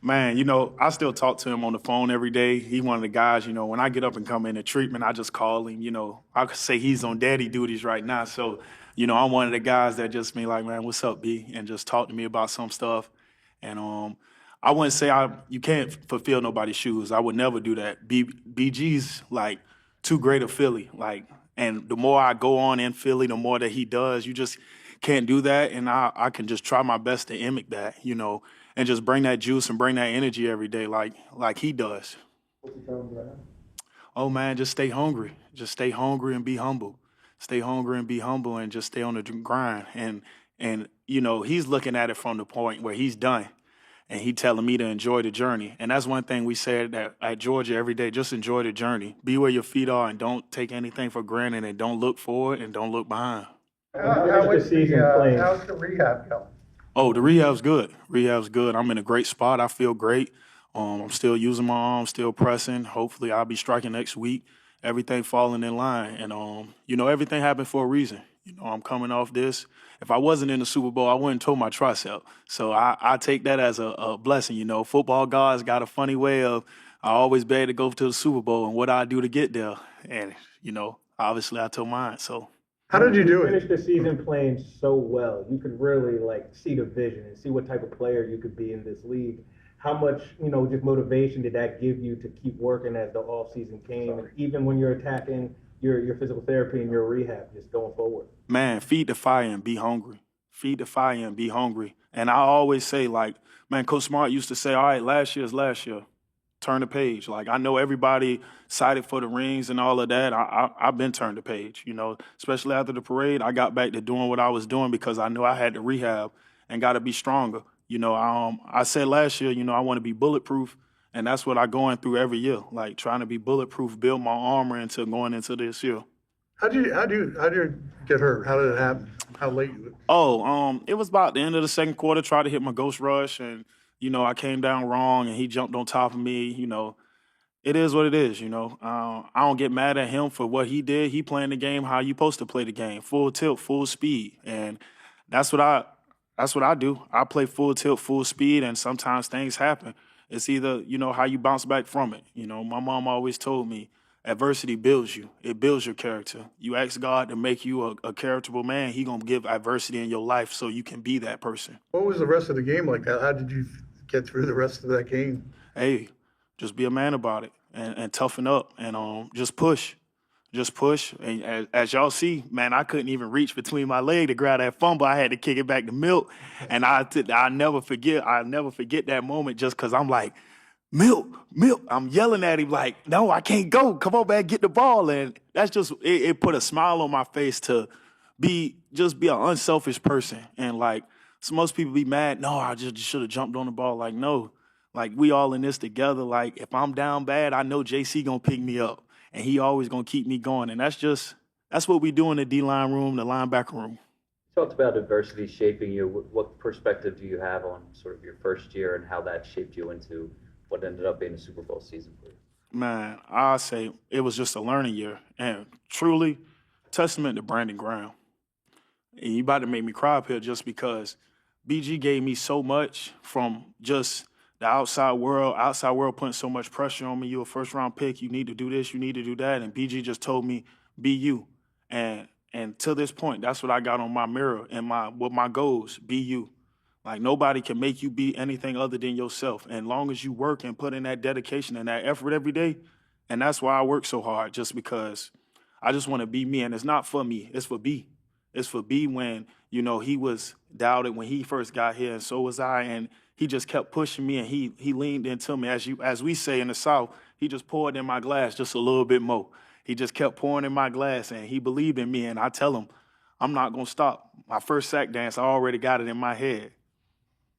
Man, I still talk to him on the phone every day. He one of the guys, when I get up and come into treatment, I just call him. I could say he's on daddy duties right now. So, I'm one of the guys that just be like, man, what's up, B? And just talk to me about some stuff. And I wouldn't say you can't fulfill nobody's shoes. I would never do that. BG's like too great a Philly. And the more I go on in Philly, the more that he does. You just can't do that. And I can just try my best to mimic that, and just bring that juice and bring that energy every day like he does. Oh man, just stay hungry. Just stay hungry and be humble. Stay hungry and be humble and just stay on the grind. And he's looking at it from the point where he's done. And he telling me to enjoy the journey. And that's one thing we said that at Georgia every day, just enjoy the journey. Be where your feet are and don't take anything for granted and don't look forward and don't look behind. How's the rehab going? Oh, the rehab's good. Rehab's good. I'm in a great spot. I feel great. I'm still using my arm, still pressing. Hopefully I'll be striking next week. Everything falling in line. And, everything happened for a reason. I'm coming off this. If I wasn't in the Super Bowl, I wouldn't tow my tricep. So I take that as a blessing. Football gods got a funny way of, I always beg to go to the Super Bowl and what I do to get there. And, obviously I told mine. So. How did you do You it? finished the season playing so well. You could really see the vision and see what type of player you could be in this league. How much, just motivation did that give you to keep working as the offseason came, and even when you're attacking your physical therapy and your rehab, just going forward? Man, feed the fire and be hungry. Feed the fire and be hungry. And I always say, Coach Smart used to say, all right, last year's last year. Turn the page. I know everybody cited for the rings and all of that. I've been turned the page, especially after the parade. I got back to doing what I was doing because I knew I had to rehab and got to be stronger. I said last year, I want to be bulletproof, and that's what I'm going through every year, trying to be bulletproof, build my armor into going into this year. How do you get hurt? How did it happen? How late? It was about the end of the second quarter. Tried to hit my ghost rush, and I came down wrong, and he jumped on top of me. It is what it is. I don't get mad at him for what he did. He playing the game how you supposed to play the game, full tilt, full speed, and that's what I do. I play full tilt, full speed, and sometimes things happen. It's either how you bounce back from it. My mom always told me, adversity builds you. It builds your character. You ask God to make you a characterable man, he going to give adversity in your life so you can be that person. What was the rest of the game like? How did you get through the rest of that game? Hey, just be a man about it and toughen up and just push. Just push. And as y'all see, man, I couldn't even reach between my leg to grab that fumble. I had to kick it back to Milt. And I never forget that moment just because I'm like, Milt, I'm yelling at him like, no, I can't go. Come on, man, get the ball. And that's just, it put a smile on my face to be an unselfish person. And so most people be mad, no, I just should have jumped on the ball. No, we all in this together. If I'm down bad, I know JC gonna pick me up. And he always gonna keep me going. And that's what we do in the D-line room, the linebacker room. You talked about adversity shaping you. What perspective do you have on sort of your first year and how that shaped you into what ended up being a Super Bowl season for you? Man, I say it was just a learning year. And truly, testament to Brandon Graham. And you about to make me cry up here just because BG gave me so much from just the outside world putting so much pressure on me. You're a first-round pick. You need to do this. You need to do that. And BG just told me, be you. And to this point, that's what I got on my mirror and with my goals, be you. Nobody can make you be anything other than yourself. And long as you work and put in that dedication and that effort every day, and that's why I work so hard, just because I just want to be me. And it's not for me. It's for B. It's for B when, he was doubted when he first got here, and so was I. And he just kept pushing me, and he leaned into me. As we say in the South, he just poured in my glass just a little bit more. He just kept pouring in my glass, and he believed in me. And I tell him, I'm not going to stop. My first sack dance, I already got it in my head.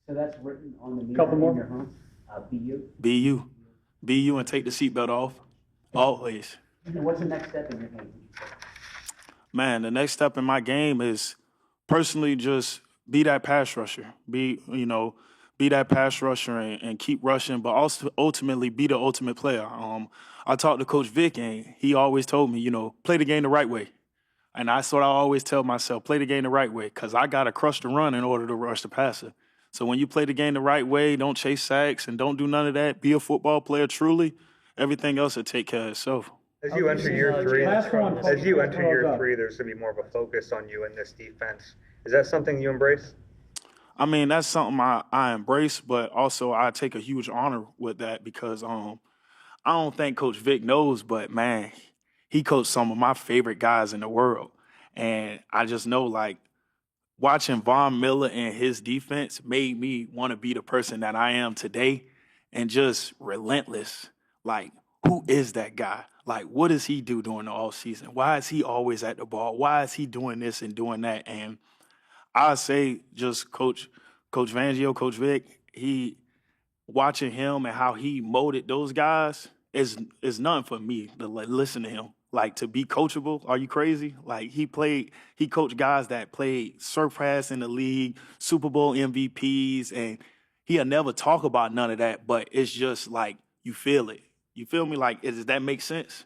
So that's written on the mirror Couple more. in your home? Be you? Be you. Be you and take the seatbelt off. Always. And what's the next step in your game? Man, the next step in my game is personally just be that pass rusher. Be that pass rusher and keep rushing, but also ultimately be the ultimate player. I talked to Coach Vic, and he always told me, play the game the right way. And that's what I always tell myself, play the game the right way, because I got to crush the run in order to rush the passer. So when you play the game the right way, don't chase sacks and don't do none of that, be a football player truly, everything else will take care of itself. As you enter year three, Last one. there's going to be more of a focus on you in this defense. Is that something you embrace? I mean, that's something I embrace, but also I take a huge honor with that because I don't think Coach Vic knows, but man, he coached some of my favorite guys in the world. And I just know, like, watching Von Miller and his defense made me want to be the person that I am today and just relentless. Like, who is that guy? Like, what does he do during the offseason? Why is he always at the ball? Why is he doing this and doing that? And I say just Coach Fangio, Coach Vic, watching him and how he molded those guys is nothing for me to listen to him. Like, to be coachable, are you crazy? Like, he coached guys that played surpass in the league, Super Bowl MVPs, and he'll never talk about none of that, but it's just like you feel it. You feel me? Like, does that make sense?